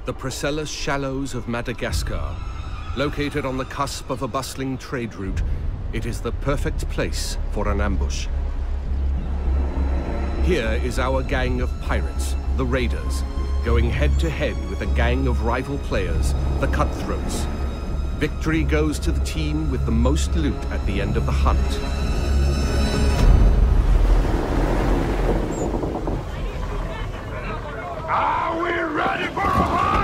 The Priscilla Shallows of Madagascar. Located on the cusp of a bustling trade route, it is the perfect place for an ambush. Here is our gang of pirates, the Raiders, going head-to-head with a gang of rival players, the Cutthroats. Victory goes to the team with the most loot at the end of the hunt. Are we ready for a hunt?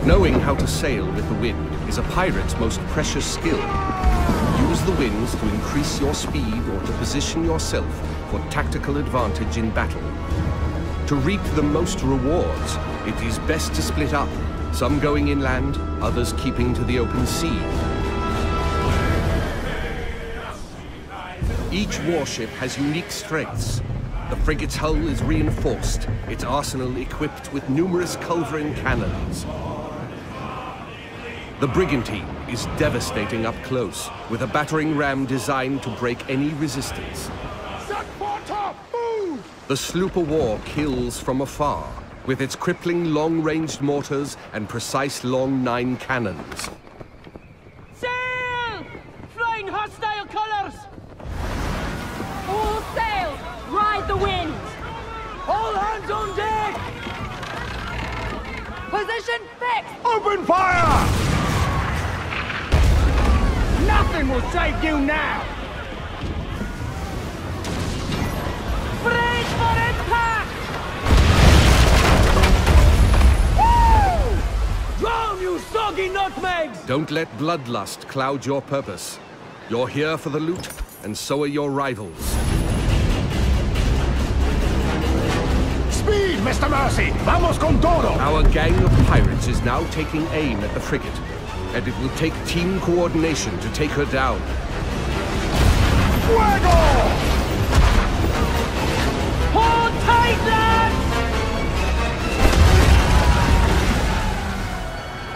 Knowing how to sail with the wind is a pirate's most precious skill. Use the winds to increase your speed or to position yourself for tactical advantage in battle. To reap the most rewards, it is best to split up, some going inland, others keeping to the open sea. Each warship has unique strengths. The frigate's hull is reinforced, its arsenal equipped with numerous culverin cannons. The brigantine is devastating up close, with a battering ram designed to break any resistance. The sloop of war kills from afar, with its crippling long-ranged mortars and precise long 9 cannons. Sail! Flying hostile colors! All sail! Ride the wind! All hands on deck! Position fixed! Open fire! Nothing will save you now! Brace for impact! Woo! Drown, you soggy nutmegs! Don't let bloodlust cloud your purpose. You're here for the loot, and so are your rivals. Speed, Mr. Mercy! Vamos con todo! Our gang of pirates is now taking aim at the frigate, and it will take team coordination to take her down. Fuego! Hold tight, lads!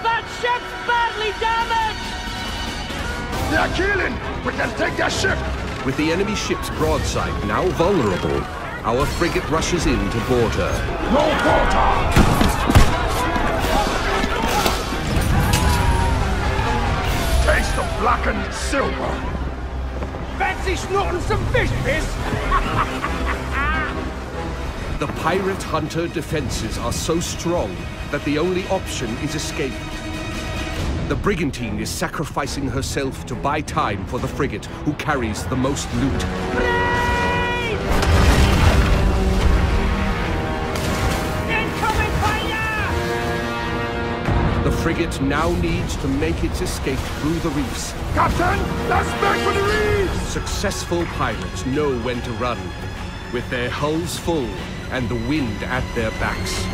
That ship's badly damaged! They're killing! We can take their ship! With the enemy ship's broadside now vulnerable, our frigate rushes in to board her. No quarter! Taste of blackened silver! Fancy snorting some fish, miss? The pirate hunter defenses are so strong that the only option is escape. The brigantine is sacrificing herself to buy time for the frigate, who carries the most loot. Incoming fire! The frigate now needs to make its escape through the reefs. Captain, let's make for the reefs! Successful pirates know when to run, with their hulls full and the wind at their backs.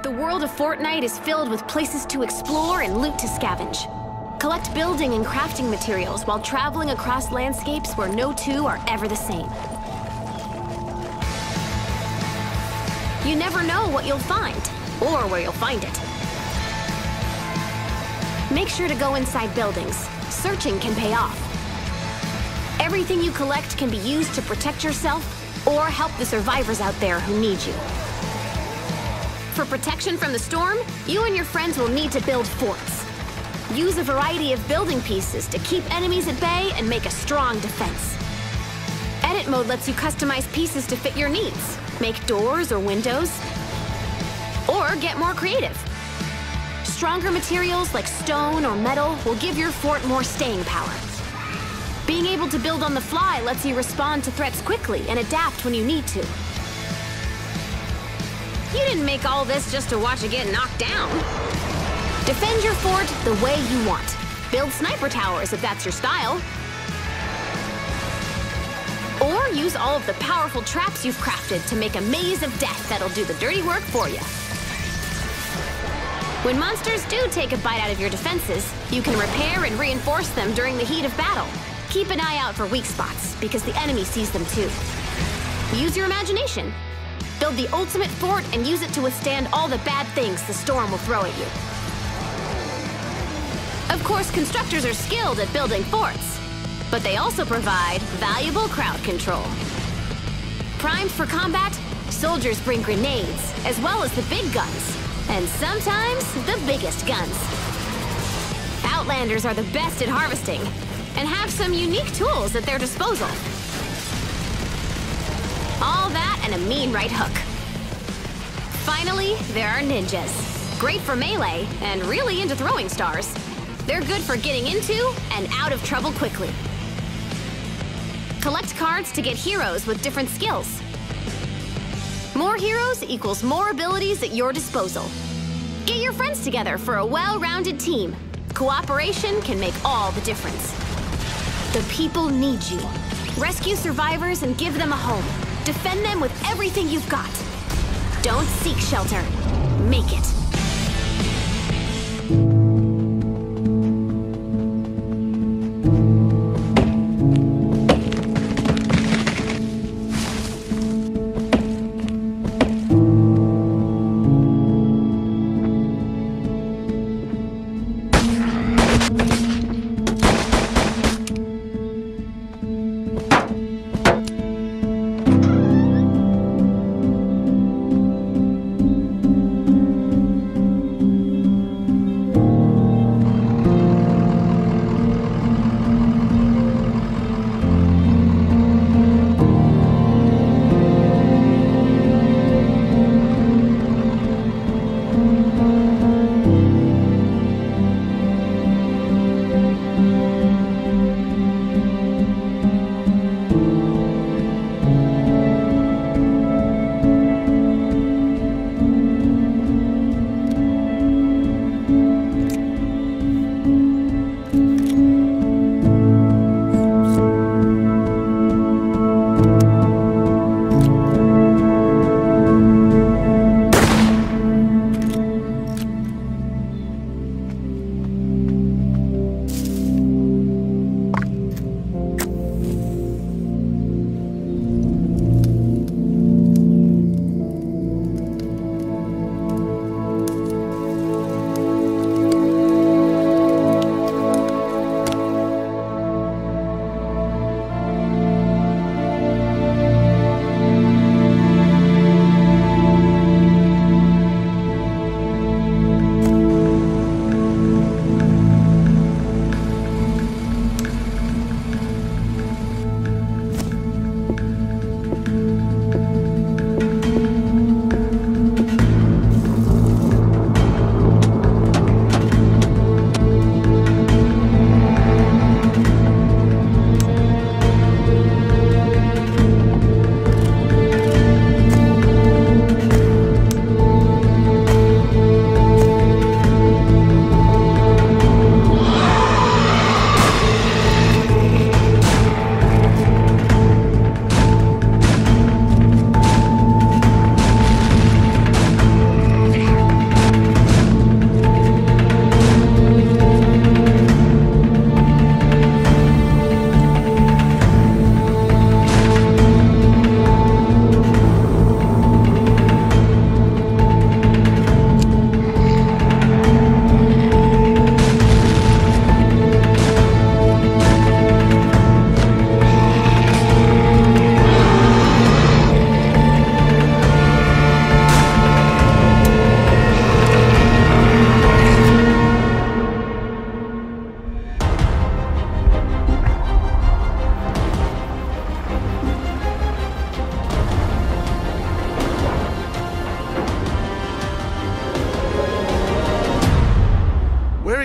The world of Fortnite is filled with places to explore and loot to scavenge. Collect building and crafting materials while traveling across landscapes where no two are ever the same. You never know what you'll find, or where you'll find it. Make sure to go inside buildings. Searching can pay off. Every Everything you collect can be used to protect yourself or help the survivors out there who need you. For protection from the storm, you and your friends will need to build forts. Use a variety of building pieces to keep enemies at bay and make a strong defense. Edit mode lets you customize pieces to fit your needs. Make doors or windows, or get more creative. Stronger materials like stone or metal will give your fort more staying power. Being able to build on the fly lets you respond to threats quickly and adapt when you need to. You didn't make all this just to watch it get knocked down. Defend your fort the way you want. Build sniper towers if that's your style. Or use all of the powerful traps you've crafted to make a maze of death that'll do the dirty work for you. When monsters do take a bite out of your defenses, you can repair and reinforce them during the heat of battle. Keep an eye out for weak spots, because the enemy sees them too. Use your imagination. Build the ultimate fort and use it to withstand all the bad things the storm will throw at you. Of course, constructors are skilled at building forts, but they also provide valuable crowd control. Primed for combat, soldiers bring grenades, as well as the big guns, and sometimes the biggest guns. Outlanders are the best at harvesting, and have some unique tools at their disposal. All that and a mean right hook. Finally, there are ninjas. Great for melee, and really into throwing stars. They're good for getting into and out of trouble quickly. Collect cards to get heroes with different skills. More heroes equals more abilities at your disposal. Get your friends together for a well-rounded team. Cooperation can make all the difference. The people need you. Rescue survivors and give them a home. Defend them with everything you've got. Don't seek shelter. Make it.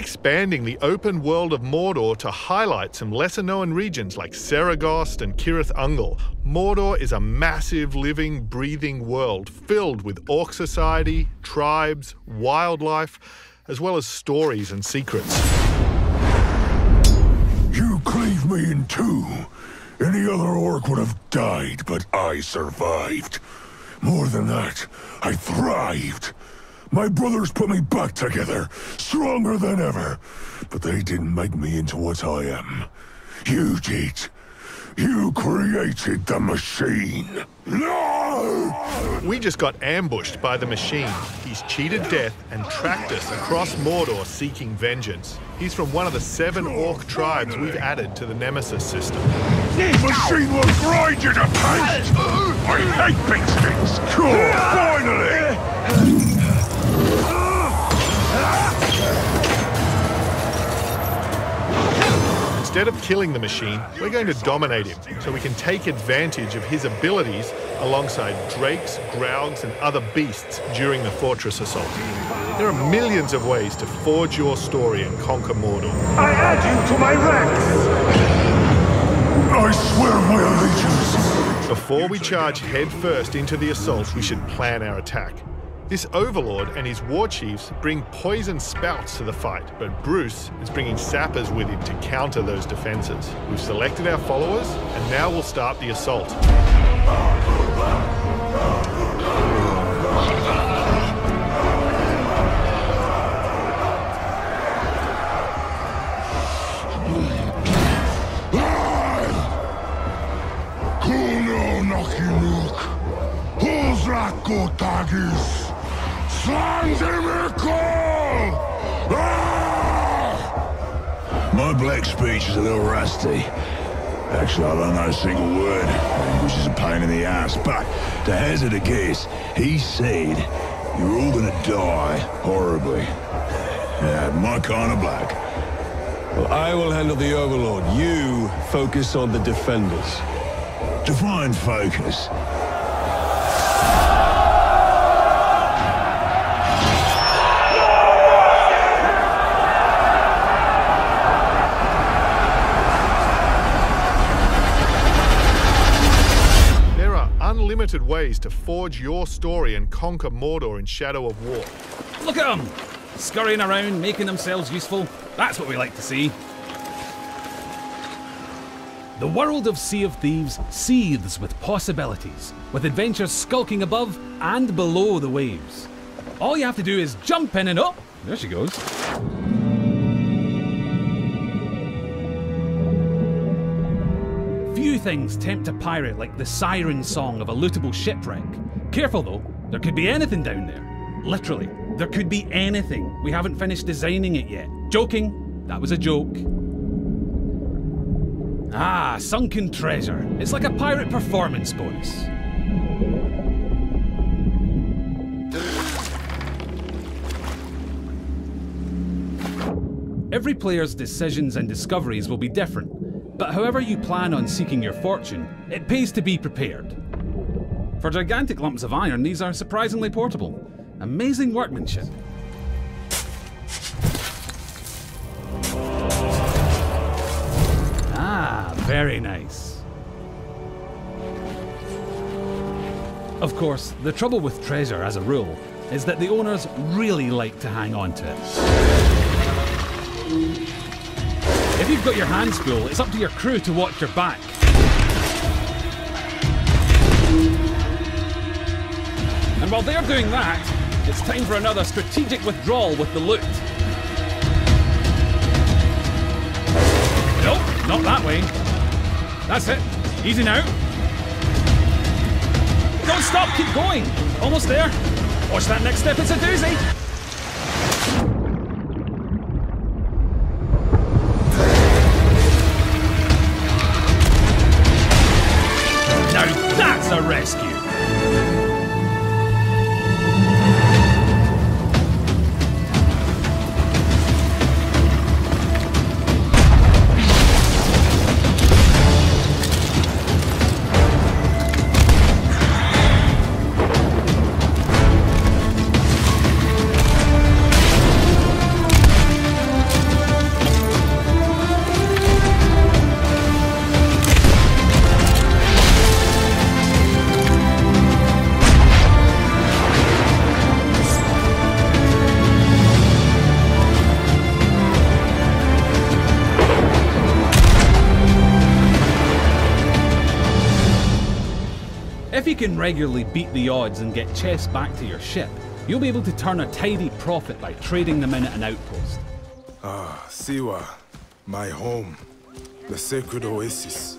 expanding the open world of Mordor to highlight some lesser-known regions like Saragost and Cirith Ungol. Mordor is a massive, living, breathing world filled with orc society, tribes, wildlife, as well as stories and secrets. You cleaved me in two. Any other orc would have died, but I survived. More than that, I thrived. My brothers put me back together, stronger than ever. But they didn't make me into what I am. You did. You created the machine. No! We just got ambushed by the machine. He's cheated death and tracked us across Mordor seeking vengeance. He's from one of the 7 orc tribes we've added to the Nemesis system. This machine will grind you to paste! I hate big sticks! Cool, finally! Instead of killing the machine, we're going to dominate him so we can take advantage of his abilities alongside drakes, graugs and other beasts during the fortress assault. There are millions of ways to forge your story and conquer Mordor. I add you to my ranks! I swear my allegiance! Before we charge headfirst into the assault, we should plan our attack. This overlord and his war chiefs bring poison spouts to the fight, but Bruce is bringing sappers with him to counter those defenses. We've selected our followers, and now we'll start the assault. My black speech is a little rusty. Actually, I don't know a single word, which is a pain in the ass, but to hazard a guess, he said you're all gonna die horribly. Yeah, my kind of black. Well, I will handle the Overlord. You focus on the defenders. Define focus. Unlimited ways to forge your story and conquer Mordor in Shadow of War. Look at them! Scurrying around, making themselves useful. That's what we like to see. The world of Sea of Thieves seethes with possibilities, with adventures skulking above and below the waves. All you have to do is jump in and oh, there she goes. Few things tempt a pirate like the siren song of a lootable shipwreck. Careful though, there could be anything down there. Literally, there could be anything. We haven't finished designing it yet. Joking, that was a joke. Ah, sunken treasure. It's like a pirate performance bonus. Every player's decisions and discoveries will be different. But however you plan on seeking your fortune, it pays to be prepared. For gigantic lumps of iron, these are surprisingly portable. Amazing workmanship. Ah, very nice. Of course, the trouble with treasure as a rule is that the owners really like to hang on to it. If you've got your hands full, it's up to your crew to watch your back. And while they're doing that, it's time for another strategic withdrawal with the loot. Nope, not that way. That's it. Easy now. Don't stop, keep going. Almost there. Watch that next step, it's a doozy. That's a rescue! can regularly beat the odds and get chests back to your ship, you'll be able to turn a tidy profit by trading them in at an outpost. Ah, Siwa, my home, the sacred oasis.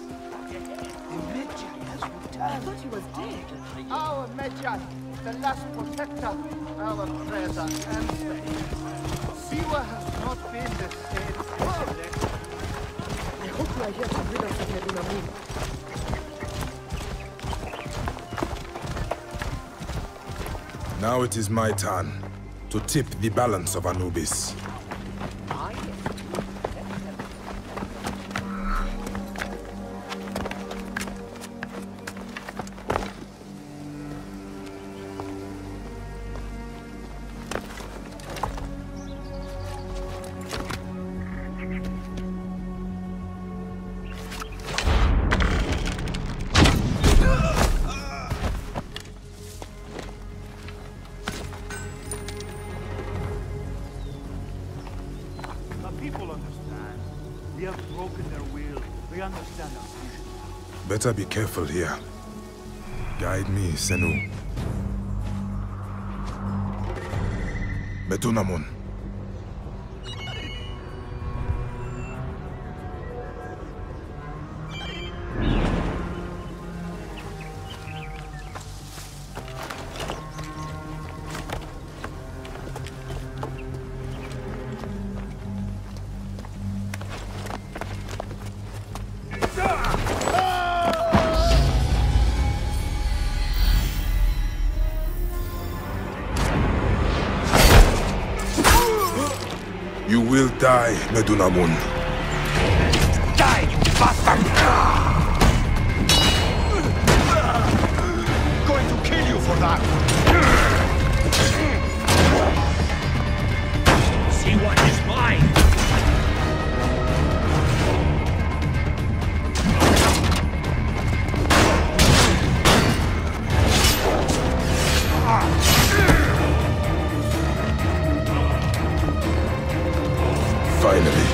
I thought he was dead. Our Medjay, the last protector, our treasure and Siwa has not been the same since then. I hope you are here to rid us of Meduna. Now it is my turn to tip the balance of Anubis. Better be careful here. Guide me, Senu. Metunamon. You will die, Medunamun. Die, you bastard! Going to kill you for that! See what is mine! Finally.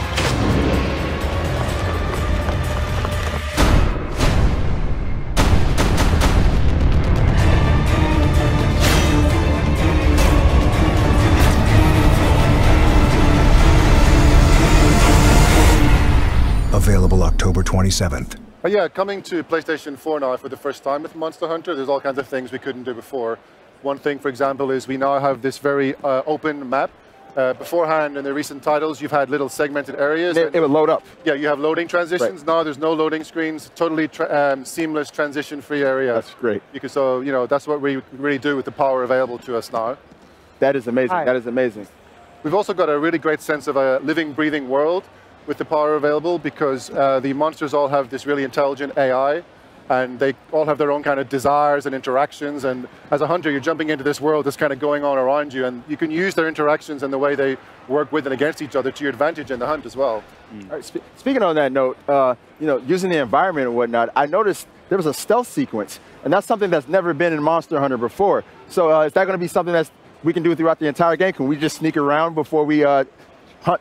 Available October 27th. Yeah, coming to PlayStation 4 now for the first time with Monster Hunter, there's all kinds of things we couldn't do before. One thing, for example, is we now have this very open map. Beforehand, in the recent titles, you've had little segmented areas. It would load up. Yeah, you have loading transitions. Right. Now there's no loading screens. Totally seamless, transition-free area. That's great. So, you know, that's what we really do with the power available to us now. That is amazing. That is amazing. We've also got a really great sense of a living, breathing world with the power available because the monsters all have this really intelligent AI. And they all have their own kind of desires and interactions. And as a hunter, you're jumping into this world that's kind of going on around you. And you can use their interactions and the way they work with and against each other to your advantage in the hunt as well. All right, speaking on that note, you know, using the environment and whatnot, I noticed there was a stealth sequence. And that's something that's never been in Monster Hunter before. So is that going to be something that we can do throughout the entire game? Can we just sneak around before we hunt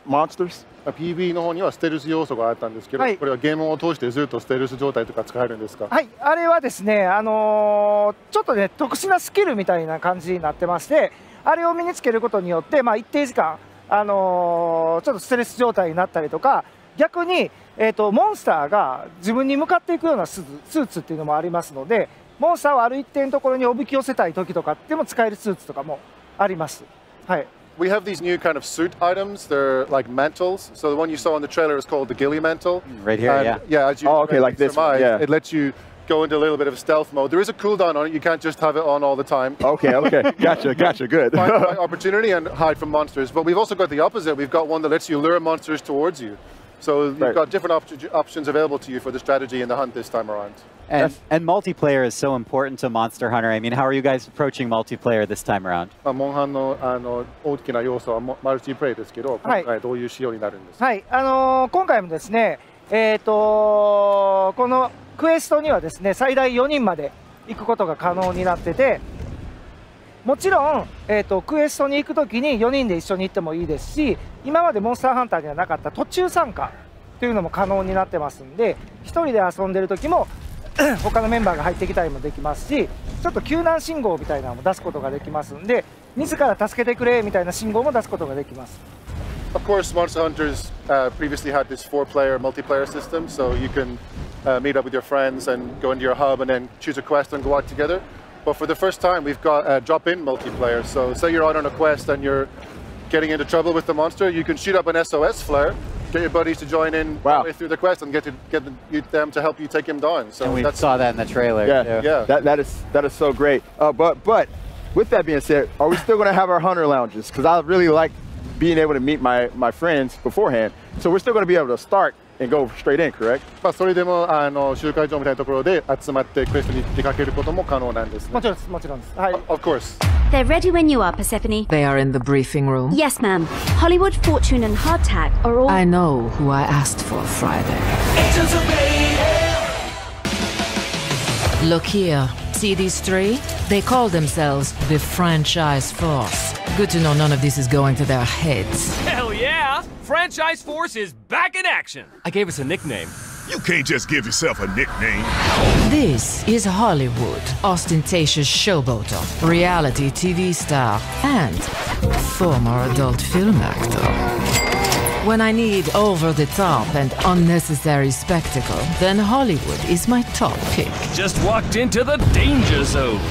monsters? PV の方にはステルス要素があったんですけど、これはゲームを通してずっとステルス状態とか使えるんですか？はい、あれはですね、ちょっとね、特殊なスキルみたいな感じになってまして、あれを身につけることによって、一定時間、ちょっとステルス状態になったりとか、逆に、モンスターが自分に向かっていくようなスーツっていうのもありますので、モンスターをある一定のところにおびき寄せたい時とかでも使えるスーツとかもあります。はい。We have these new kind of suit items. They're like mantles. So the one you saw in the trailer is called the ghillie mantle. Right here, and, yeah. As you like this one, yeah. It lets you go into a little bit of stealth mode. There is a cooldown on it. You can't just have it on all the time. Okay, gotcha, good. Find opportunity and hide from monsters. But we've also got the opposite. We've got one that lets you lure monsters towards you. So you've got different options available to you for the strategy in the hunt this time around. And multiplayer is so important to Monster Hunter. I mean, how are you guys approaching multiplayer this time around? モンハンの大きな要素はマルチプレイですけど、今回どういう仕様になるんですか？はい、今回もですね、このクエストにはですね、最大4人まで行くことが可能になってて、もちろん、クエストに行くときに4人で一緒に行ってもいいですし、今までモンスターハンターにはなかった途中参加というのも可能になってますんで、1人で遊んでるときも他のメンバーが入ってきたりもできますし、ちょっと救難信号みたいなのも出すことができますんで、自ら助けてくれみたいな信号も出すことができます。Of course, Monster Hunters previously had this 4-player multiplayer system, so you can meet up with your friends and go into your hub and then choose a quest and go out together. But for the first time, we've got drop-in multiplayer. So say you're out on a quest and you're getting into trouble with the monster, you can shoot up an SOS flare, get your buddies to join in halfway through the quest and get them to help you take him down. So and we saw that in the trailer. Yeah. That is so great. But with that being said, are we still going to have our hunter lounges? Because I really like being able to meet my friends beforehand. So we're still going to be able to start and go straight in, correct? それでも集会場みたいなところで集まってクエストに出かけることも可能なんですね。もちろんです、もちろんです。はい。Of course. They're ready when you are, Persephone. They are in the briefing room? Yes, ma'am. Hollywood, Fortune, and Hardtack are all... I know who I asked for Friday. Agents of Mayhem! Look here. See these three? They call themselves the Franchise Force. Good to know none of this is going to their heads. Hell yeah! Franchise Force is back in action! I gave us a nickname. You can't just give yourself a nickname. This is Hollywood, ostentatious showboater, reality TV star, and former adult film actor. When I need over-the-top and unnecessary spectacle, then Hollywood is my top pick. Just walked into the danger zone.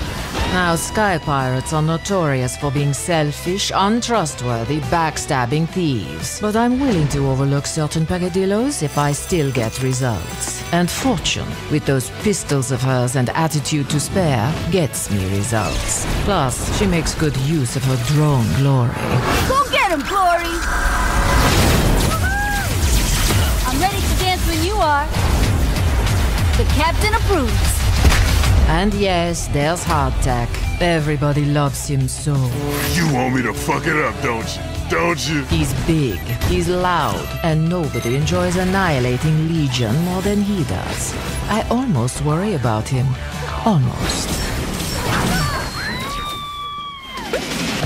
Now, Sky Pirates are notorious for being selfish, untrustworthy, backstabbing thieves. But I'm willing to overlook certain peccadillos if I still get results. And Fortune, with those pistols of hers and attitude to spare, gets me results. Plus, she makes good use of her drone glory. Go get him, Glory! I'm ready to dance when you are. The captain approves. And yes, there's Hardtack. Everybody loves him so. You want me to fuck it up, don't you? Don't you? He's big, he's loud, and nobody enjoys annihilating Legion more than he does. I almost worry about him. Almost.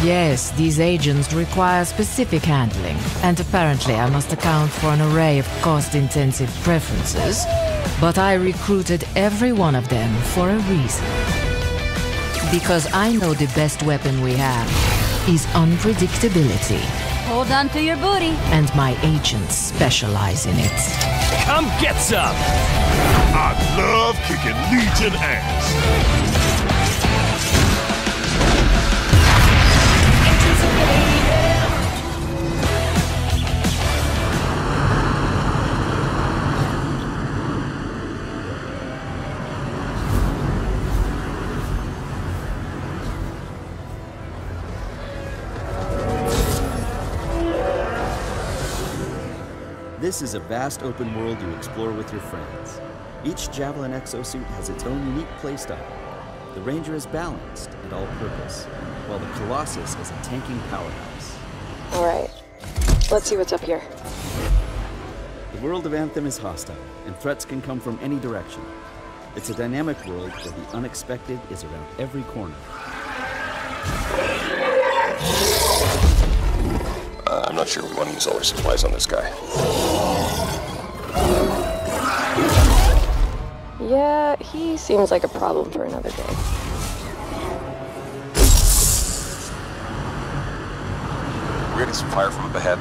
Yes, these agents require specific handling, and apparently I must account for an array of cost-intensive preferences. But I recruited every one of them for a reason. Because I know the best weapon we have is unpredictability. Hold on to your booty. And my agents specialize in it. Come get some! I love kicking Legion ass. This is a vast open world you explore with your friends. Each Javelin exosuit has its own unique playstyle. The Ranger is balanced and all-purpose, while the Colossus is a tanking powerhouse. Alright, let's see what's up here. The world of Anthem is hostile, and threats can come from any direction. It's a dynamic world where the unexpected is around every corner. I'm not sure we want to use all our supplies on this guy. Yeah, he seems like a problem for another day. We're getting some fire from up ahead.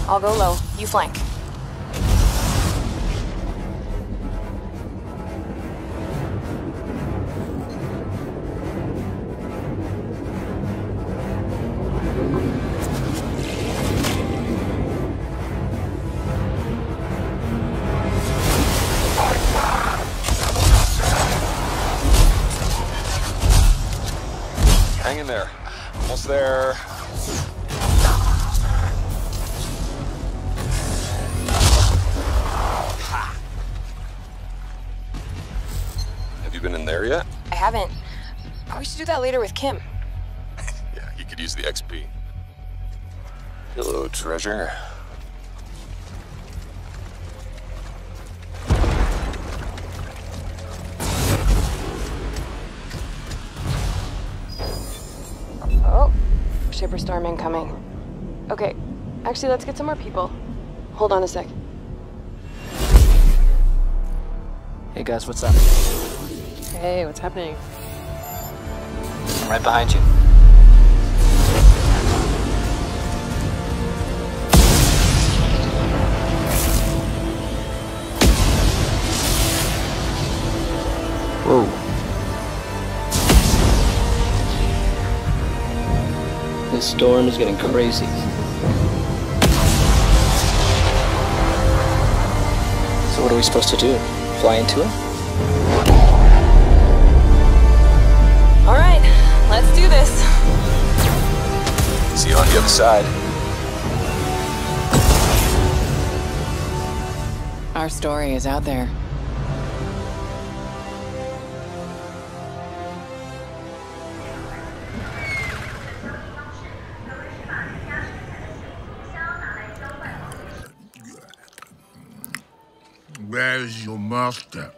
I'll go low. You flank. Hang in there. Almost there. Have you been in there yet? I haven't. We should do that later with Kim. Yeah, you could use the XP. Hello, treasure. Oh, shipper storm incoming. Okay, actually, let's get some more people. Hold on a sec. Hey guys, what's up? Hey, what's happening? right behind you. Whoa. This storm is getting crazy. So what are we supposed to do? Fly into it? All right, let's do this. See you on the other side. Our story is out there. Where's your master?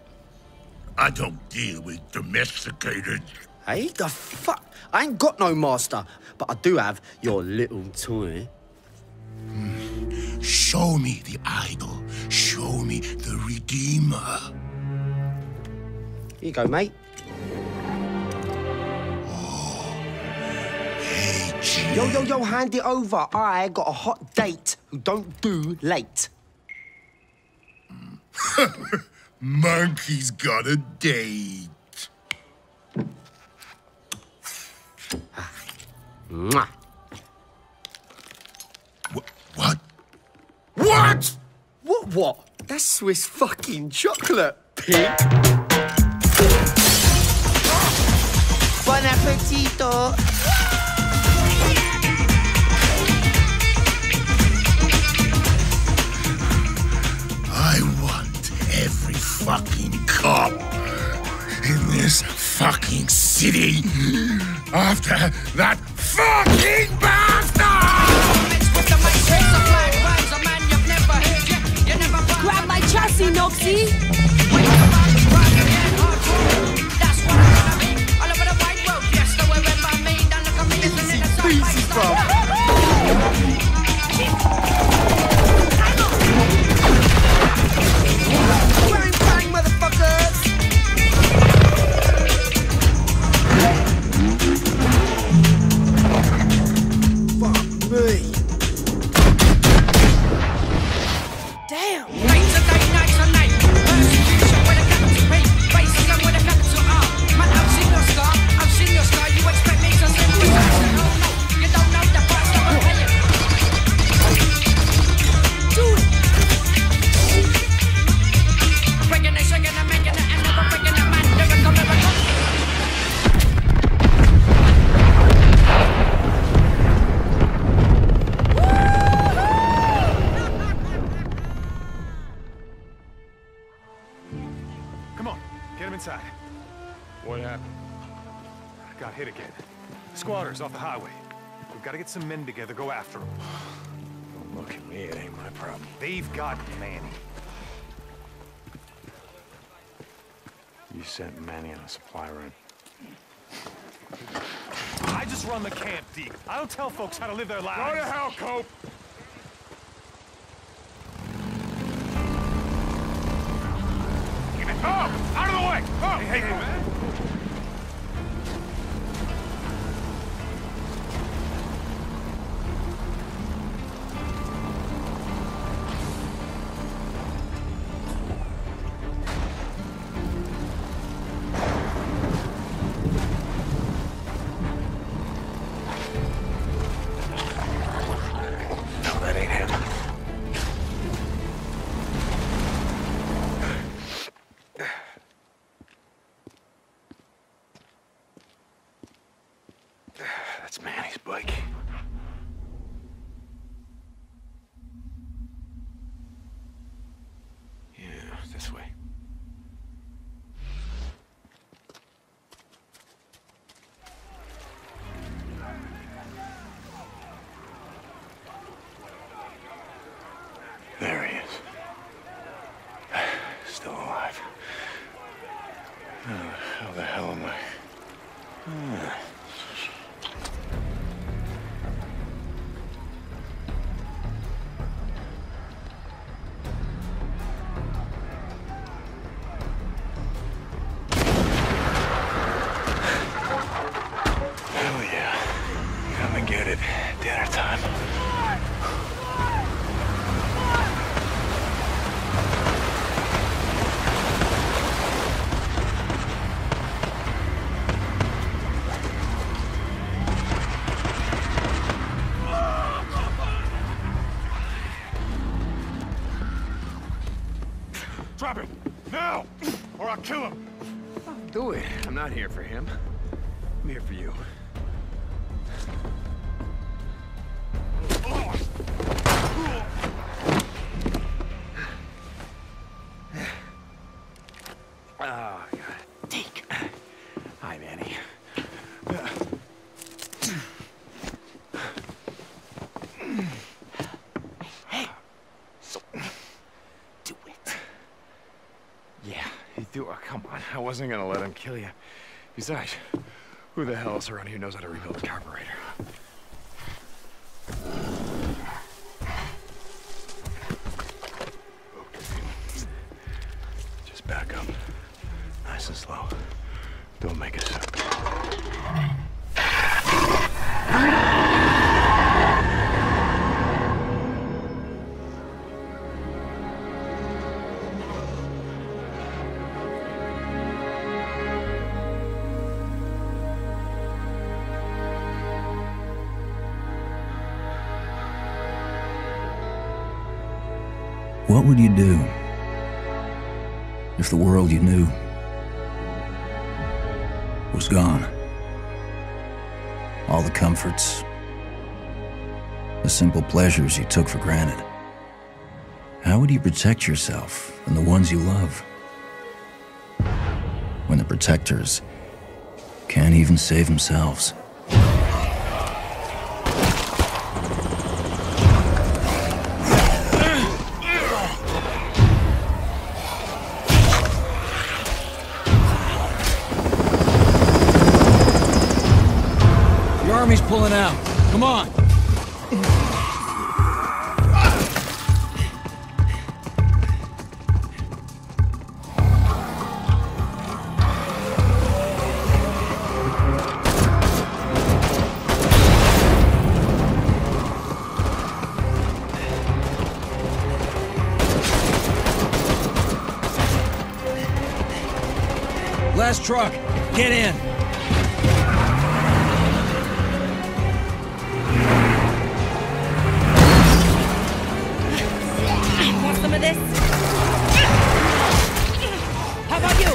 I don't deal with domesticated. Hey, the fuck? I ain't got no master, but I do have your little toy. Show me the idol. Show me the Redeemer. Here you go, mate. Hey, G. Yo, hand it over. I got a hot date who don't do late. Monkey's got a date. Mwah. What? What? What? That's Swiss fucking chocolate, pig. Bon appetito. I want every fucking cop in this fucking city after that fucking bastard! Grab my chassis, Noxie! Easy, bro. Bang, bang, motherfuckers! Fuck me. Damn! Nights and day, nights and night. Persecution with a capital P. Racism with a capital R. Man, I've seen your scar. I've seen your scar. You expect me to sympathize? Oh no, you don't know the price that we're paying. Do it! Breaking it, shaking it, making it, and never breaking it, man. Never come, never come. Come on, get him inside. What happened? Got hit again. Squatters off the highway. We've got to get some men together, go after them. Don't look at me, it ain't my problem. They've got Manny. You sent Manny on a supply run. I just run the camp, Deke. I don't tell folks how to live their lives. Go to hell, Cope! Oh! Out of the way! Oh! Hey, man! No, that ain't him. time. Drop him! Now! Or I'll kill him! Do it. I'm not here for him. I'm here for you. Oh, God. Take. Hi, Manny. Hey. So, do it. Yeah, you do. Oh, come on. I wasn't gonna let him kill you. Besides, who the hell else around here knows how to rebuild a carburetor? Just back up. Nice and slow. Don't make a sound. What would you do if the world you knew was gone? All the comforts, the simple pleasures you took for granted. How would you protect yourself and the ones you love when the protectors can't even save themselves? Army's pulling out. Come on. Last truck. Get in. Some of this? How about you?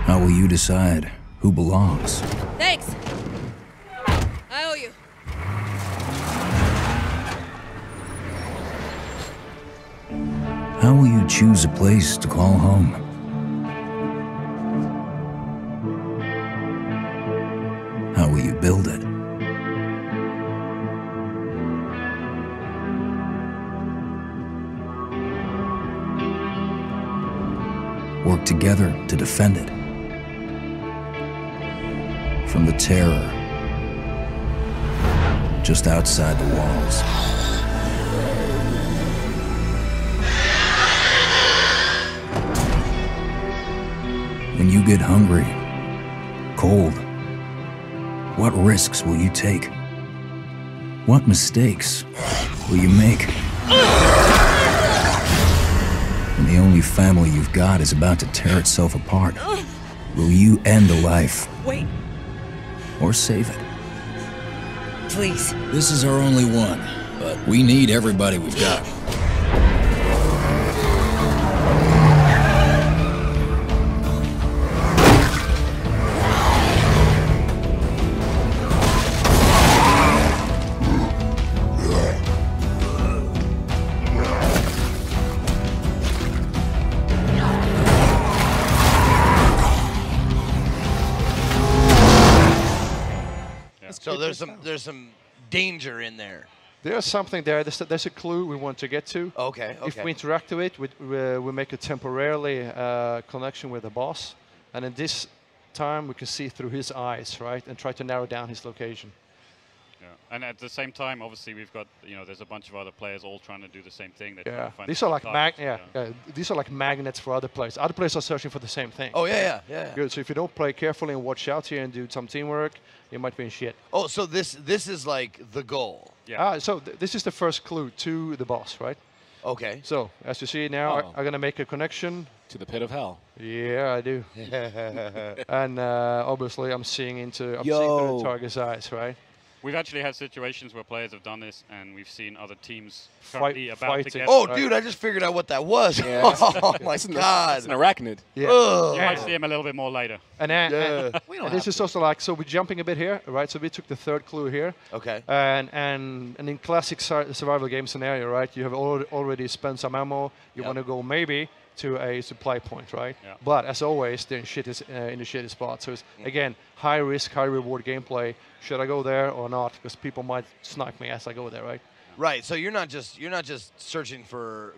How will you decide who belongs? Thanks. I owe you. How will you choose a place to call home? How will you build it? Work together to defend it from the terror just outside the walls. When you get hungry, cold, what risks will you take? What mistakes will you make? When the only family you've got is about to tear itself apart, will you end a life? Wait. Or save it? Please. This is our only one, but we need everybody we've got. So there's some danger in there. There's something there. There's a clue we want to get to. Okay. If we interact with it, we make a temporarily connection with the boss, and in this time we can see through his eyes, right, and try to narrow down his location. Yeah, and at the same time, obviously, we've got there's a bunch of other players all trying to do the same thing. They're trying to find these are like targets, these are like magnets for other players. Other players are searching for the same thing. Oh yeah. Good. So if you don't play carefully and watch out here and do some teamwork, you might be in shit. Oh, so this is like the goal. Yeah. So this is the first clue to the boss, right? Okay. So as you see now, I'm gonna make a connection to the pit of hell. Yeah, I do. And obviously, I'm seeing into the target's eyes, right? We've actually had situations where players have done this, and we've seen other teams fighting. about to get. Oh, dude, I just figured out what that was. Yeah. Oh my God! It's an arachnid. Yeah. You might see him a little bit more later. And this is also like, so we're jumping a bit here, right? So we took the third clue here. Okay. And in classic survival game scenario, right? You have already spent some ammo. You want to go maybe to a supply point, right? Yeah. But as always, they're in the shitty spot. So it's again high risk, high reward gameplay. Should I go there or not? Because people might snipe me as I go there, right? Right. So you're not just searching for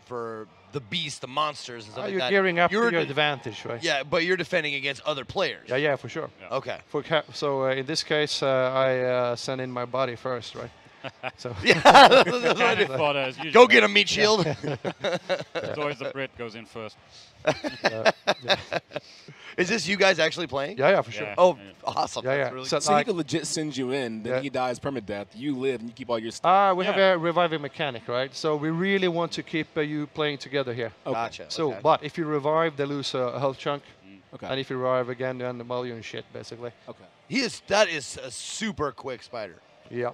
the beast, the monsters, and stuff like you're that. gearing up to your advantage, right? Yeah, but you're defending against other players. Yeah, for sure. Yeah. Okay. So in this case, I send in my body first, right? So go get a meat shield. It's always the Brit goes in first. Is this you guys actually playing? Yeah, for sure. Yeah. Oh, awesome. Yeah, That's really So cool. he could legit send you in, then he dies permadeath. You live and you keep all your stuff. We have a reviving mechanic, right? So we really want to keep you playing together here. Okay. Gotcha. So, but if you revive, they lose a health chunk. Okay. And if you revive again, then well, you're in shit, basically. Okay. That is a super quick spider. Yeah.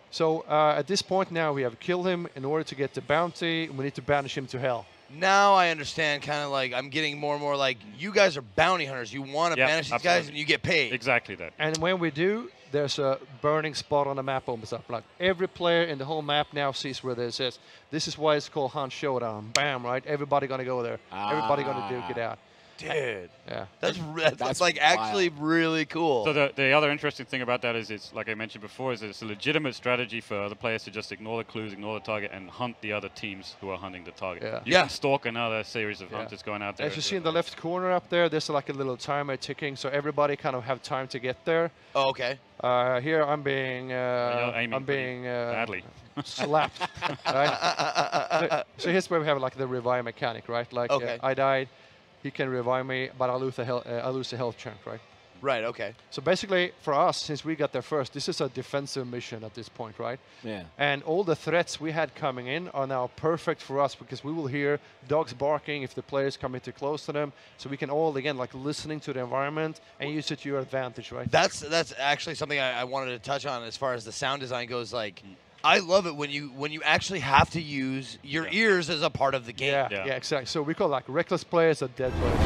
So at this point now, we have killed him. In order to get the bounty, we need to banish him to hell. Now I understand, kind of like I'm getting more and more like you guys are bounty hunters. You want to banish these guys and you get paid. Exactly that. And when we do, there's a burning spot on the map opens up. Like every player in the whole map now sees where this is. This is why it's called Hunt Showdown. Bam, right? Everybody gonna go there. Everybody gonna duke it out. Dude. Yeah. That's like actually really cool. So the other interesting thing about that is it's, like I mentioned before, is it's a legitimate strategy for other players to just ignore the clues, ignore the target, and hunt the other teams who are hunting the target. Yeah. You can stalk another series of hunters going out there. As you see in the left corner up there, there's like a little timer ticking, so everybody kind of have time to get there. Oh, okay. Here I'm being badly slapped. Right? So here's where we have like the revive mechanic, right? Like I died. He can revive me, but I lose a health chunk, right? Right, okay. So basically, for us, since we got there first, this is a defensive mission at this point, right? Yeah. And all the threats we had coming in are now perfect for us because we will hear dogs barking if the players coming too close to them. So we can all, again, like listening to the environment and use it to your advantage, right? That's actually something I wanted to touch on as far as the sound design goes. Like, I love it when you actually have to use your ears as a part of the game. Yeah, exactly. So we call like reckless players or dead players.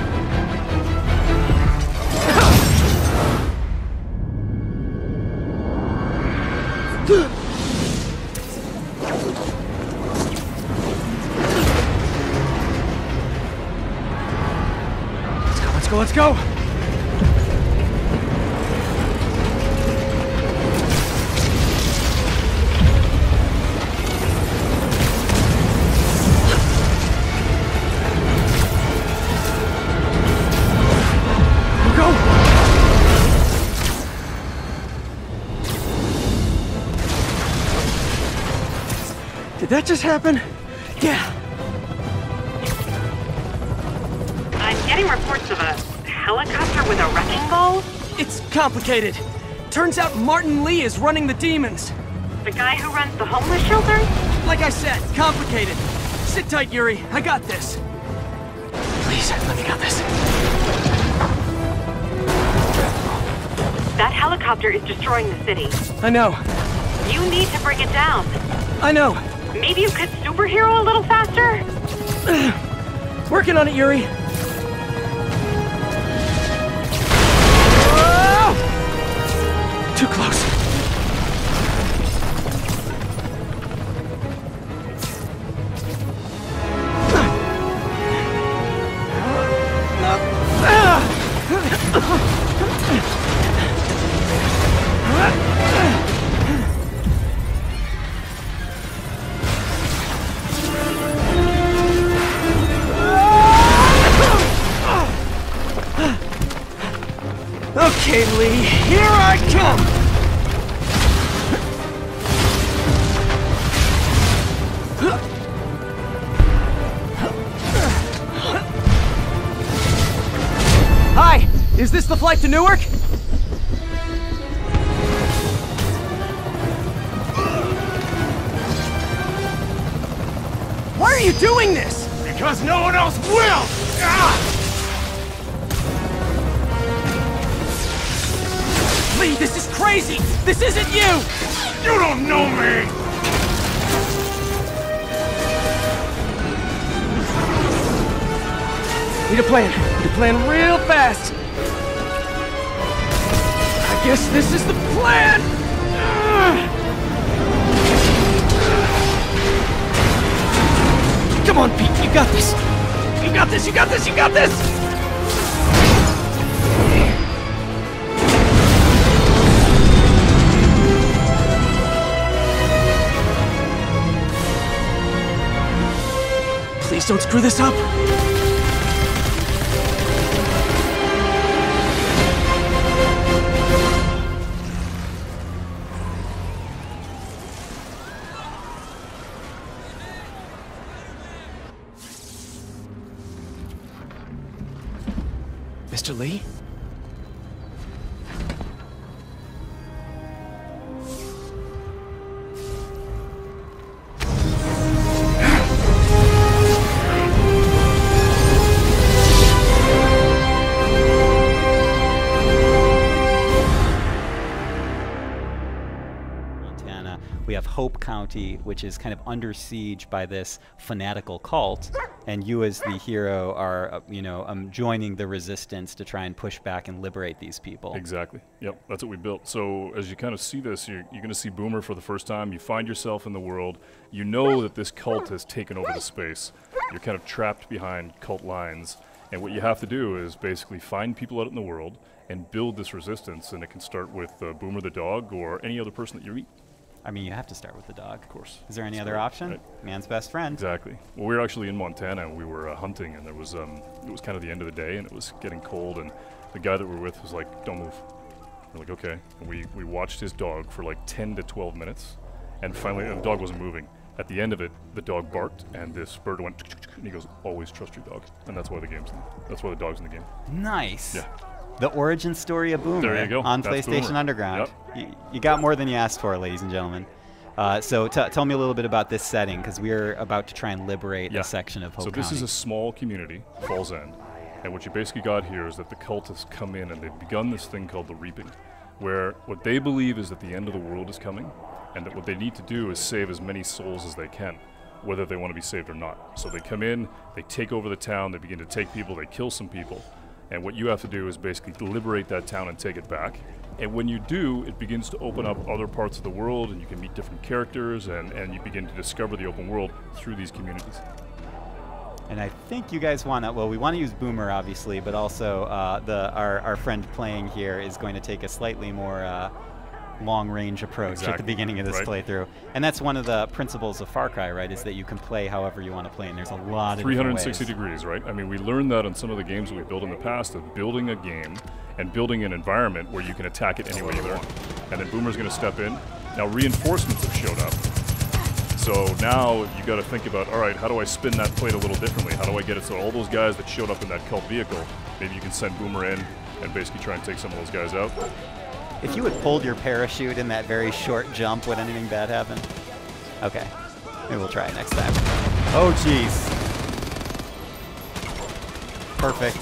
Let's go. Did that just happen? Yeah. I'm getting reports of a helicopter with a wrecking ball. It's complicated. Turns out Martin Lee is running the demons. The guy who runs the homeless shelter? Like I said, complicated. Sit tight, Yuri. I got this. Please, let me got this. That helicopter is destroying the city. I know. You need to bring it down. I know. Maybe you could superhero a little faster? Working on it, Yuri. Too close. Okay, Lee, here I come! Is this the flight to Newark? Why are you doing this? Because no one else will! Lee, this is crazy! This isn't you! You don't know me! Need a plan. Need a plan real fast. I guess this is the plan! Come on, Pete, you got this! You got this, you got this, you got this! Please don't screw this up! Mr. Lee? We have Hope County, which is kind of under siege by this fanatical cult, and you as the hero are, joining the resistance to try and push back and liberate these people. Exactly. Yep, that's what we built. So as you kind of see this, you're going to see Boomer for the first time. You find yourself in the world. You know that this cult has taken over the space. You're kind of trapped behind cult lines, and what you have to do is basically find people out in the world and build this resistance, and it can start with Boomer the dog or any other person that you meet. I mean, you have to start with the dog. Of course. Is there any other option? Right. Man's best friend. Exactly. Well, we were actually in Montana, and we were hunting, and there was it was kind of the end of the day, and it was getting cold, and the guy that we were with was like, "Don't move." We're like, "Okay." And we watched his dog for like 10 to 12 minutes, and finally the dog wasn't moving. At the end of it, the dog barked, and this bird went, and he goes, "Always trust your dog," and that's why that's why the dog's in the game. Nice. Yeah. The origin story of Boomer. There you go. On That's PlayStation Boomer. Underground. Yep. You got more than you asked for, ladies and gentlemen. So tell me a little bit about this setting, because we're about to try and liberate a section of Hope County. So this is a small community, Falls End, and what you basically got here is that the cult has come in and they've begun this thing called the Reaping, where what they believe is that the end of the world is coming, and that what they need to do is save as many souls as they can, whether they want to be saved or not. So they come in, they take over the town, they begin to take people, they kill some people, and what you have to do is basically liberate that town and take it back. And when you do, it begins to open up other parts of the world, and you can meet different characters, and you begin to discover the open world through these communities. And I think you guys want to, well, we want to use Boomer, obviously, but also our friend playing here is going to take a slightly more long-range approach at the beginning of this playthrough. And that's one of the principles of Far Cry, right, is that you can play however you want to play, and there's a lot of 360 degrees, right? I mean, we learned that on some of the games that we built in the past, of building a game and building an environment where you can attack it any way you want. And then Boomer's going to step in. Now reinforcements have showed up. So now you got to think about, all right, how do I spin that plate a little differently? How do I get it so all those guys that showed up in that cult vehicle, maybe you can send Boomer in and basically try and take some of those guys out? If you had pulled your parachute in that very short jump, would anything bad happen? Okay. Maybe we'll try it next time. Oh, jeez. Perfect.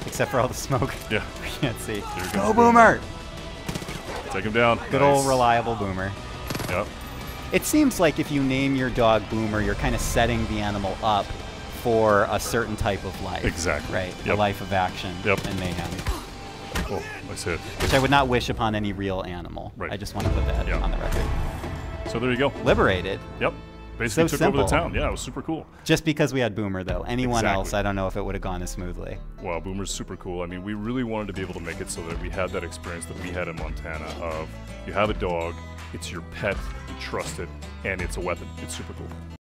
Except for all the smoke. Yeah. We can't see. Go, Boomer! Take him down. Good old reliable Boomer. Yep. It seems like if you name your dog Boomer, you're kind of setting the animal up for a certain type of life. Exactly. Right? Yep. A life of action and mayhem. Oh, nice hit. Which I would not wish upon any real animal. Right. I just want to put that on the record. So there you go. Liberated. Yep. Basically so took over the simple. town. Yeah, it was super cool. Just because we had Boomer, though. Anyone else, I don't know if it would have gone as smoothly. Wow, Boomer's super cool. I mean, we really wanted to be able to make it so that we had that experience that we had in Montana of you have a dog, it's your pet, you trust it, and it's a weapon. It's super cool.